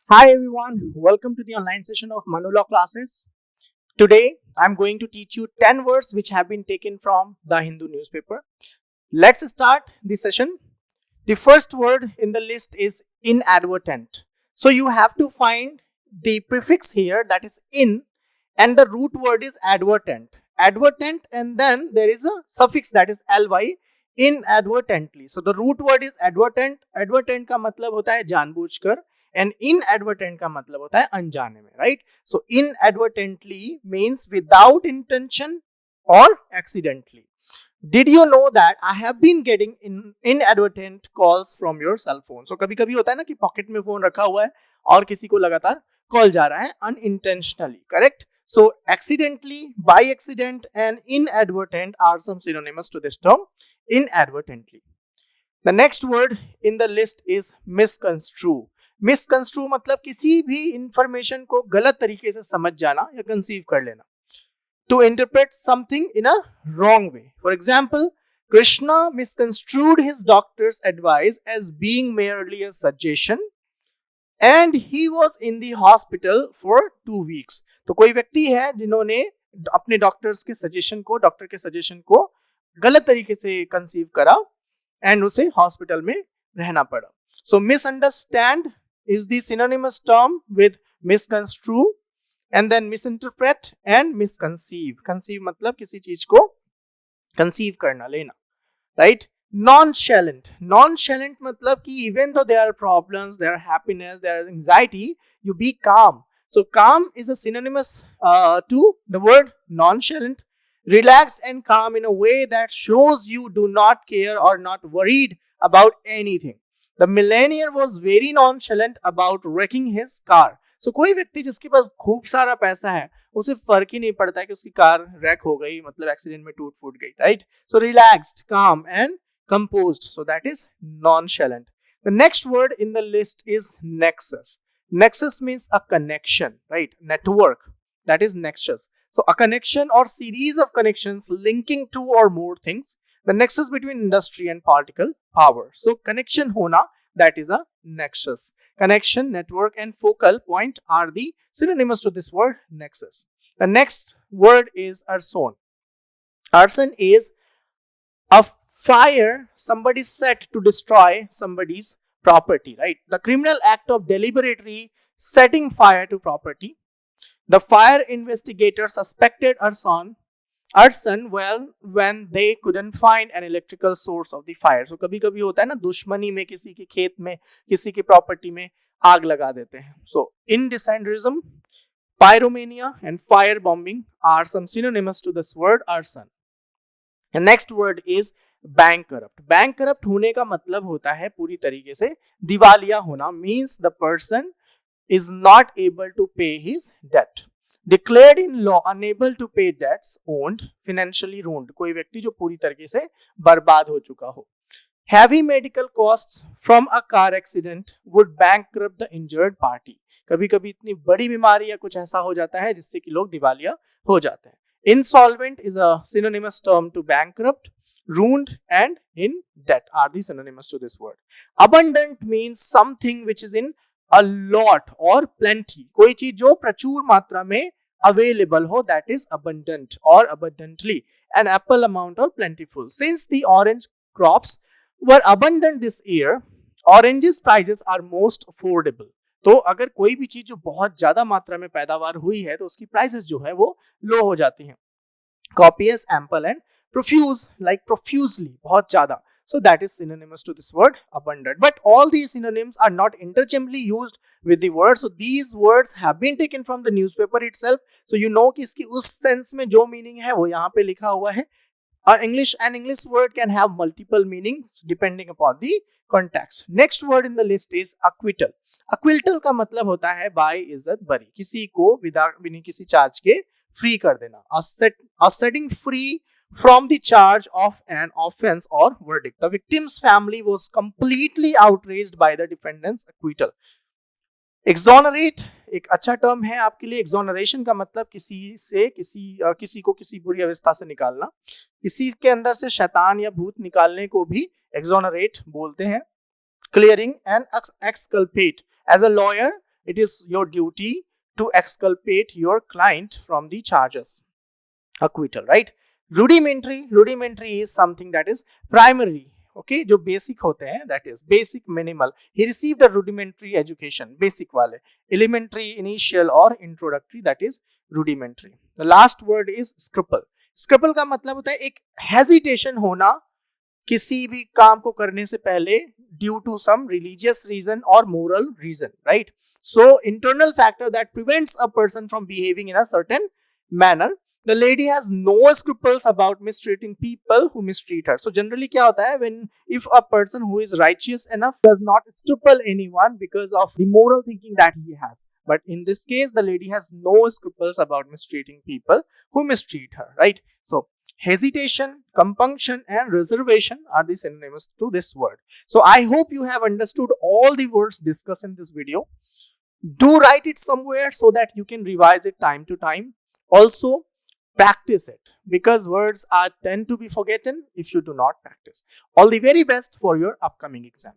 Hi everyone, welcome to the online session of Manula classes. Today I'm going to teach you 10 words which have been taken from the Hindu newspaper. Let's start the session. The first word in the list is inadvertent. So you have to find the prefix here, that is in, and the root word is advertent. Advertent, and then there is a suffix, that is ly, inadvertently. So the root word is advertent. Advertent का मतलब होता है जानबूझकर, and inadvertent का मतलब होता है अनजाने में, right? So inadvertently means without intention or accidentally. Did you know that I have been getting inadvertent calls from your cell phone? So कभी कभी होता है ना कि पॉकेट में फोन रखा हुआ है और किसी को लगातार कॉल जा रहा है unintentionally, correct? So accidentally, by accident, and inadvertent are some synonyms to this term, inadvertently. The next word in the list is misconstrue. Misconstrue मतलब किसी भी इंफॉर्मेशन को गलत तरीके से समझ जाना या कंसीव कर लेना. To interpret something in a wrong way. For example, Krishna misconstrued his doctor's advice as being merely a suggestion and he was in the hospital for 2 weeks. तो कोई व्यक्ति है जिन्होंने अपने डॉक्टर के सजेशन को गलत तरीके से कंसीव करा एंड उसे हॉस्पिटल में रहना पड़ा. So misunderstand is the synonymous term with misconstrue. And then misinterpret and misconceive. Conceive मतलब किसी चीज को conceive करना, लेना, right? Nonchalant. Nonchalant मतलब कि even though there are problems, there are happiness, there are anxiety, you be calm. So calm is a synonymous to the word nonchalant. Relaxed and calm in a way that shows you do not care or not worried about anything. The millionaire was very nonchalant about wrecking his car. So कोई व्यक्ति जिसके पास खूब सारा पैसा है उसे फर्क ही नहीं पड़ता है कि उसकी कार रैक हो गई, मतलब एक्सीडेंट में टूट फूट गई, राइट? सो रिलैक्स्ड, काम and composed, so that is nonchalant. The next word in the list is nexus. Nexus means a connection, right? Network, that is nexus. So a connection or series of connections linking two or more things, the nexus between industry and political power. So connection hona, that is a nexus. Connection, network and focal point are the synonyms to this word nexus. The next word is arson. Arson is a fire somebody set to destroy somebody's property, right? The criminal act of deliberately setting fire to property. The fire investigators suspected arson well when they couldn't find an electrical source of the fire. So कभी कभी होता है ना, दुश्मनी में किसी के खेत में, किसी की प्रॉपर्टी में आग लगा देते हैं. So incendiarism, pyromania and fire bombing are some synonyms to this word arson. The next word is bank corrupt. Bank corrupt होने का मतलब होता है पूरी तरीके से दिवालिया होना. Means the person is not able to pay his debt. Declared in law unable to pay debts, owned, financially ruined. कोई व्यक्ति जो पूरी तरीके से बर्बाद हो चुका हो. Heavy medical costs from a car accident would bankrupt the injured party. कभी कभी इतनी बड़ी बीमारी या कुछ ऐसा हो जाता है जिससे कि लोग दिवालिया हो जाते हैं. Insolvent is a synonymous term to bankrupt. Ruined and in debt are the synonyms to this word. Abundant means something which is in a lot or plenty. कोई चीज जो प्रचुर मात्रा में available हो, that is abundant or abundantly. An ample amount or plentiful. Since the orange crops were abundant this year, oranges prices are most affordable. तो अगर कोई भी चीज जो बहुत ज्यादा मात्रा में पैदावार हुई है तो उसकी प्राइसेस जो है वो लो हो जाती हैं. Copious, ample and profuse, like profusely, बहुत ज्यादा. So that is synonymous to this word abundant. But all these synonyms are not interchangeably used with the word. So these words have been taken from the newspaper itself. So you know कि इसकी उस sense में जो meaning है वो यहाँ पे लिखा हुआ है. An English word can have multiple meanings depending upon the context. Next word in the list is acquittal. Acquittal का मतलब होता है बाय इज्जत बरी, किसी को बिना किसी चार्ज के फ्री कर देना. A setting free from the charge of an offense or verdict. The victim's family was completely outraged by the defendant's acquittal. Exonerate एक अच्छा टर्म है आपके लिए. एक्सोनरेशन का मतलब किसी को किसी बुरी अवस्था से निकालना. किसी के अंदर से शैतान या भूत निकालने को भी एक्सोनरेट बोलते हैं. Clearing and exculpate. As a lawyer, it is your duty to exculpate your client from the charges. Acquittal, right? Rudimentary is something that is primary. Okay, जो basic होते हैं, that is basic minimal. He received a rudimentary education, basic वाले. Elementary, initial और introductory, that is rudimentary. The last word is scruple. Scruple का मतलब होता है एक hesitation होना किसी भी काम को करने से पहले due to some religious reason or moral reason, right? So internal factor that prevents a person from behaving in a certain manner. The lady has no scruples about mistreating people who mistreat her. So generally क्या होता है, when if a person who is righteous enough does not scruple anyone because of the moral thinking that he has. But in this case, the lady has no scruples about mistreating people who mistreat her, right? So hesitation, compunction, and reservation are the synonyms to this word. So I hope you have understood all the words discussed in this video. Do write it somewhere so that you can revise it time to time. Also, practice it because words tend to be forgotten if you do not practice. All the very best for your upcoming exam.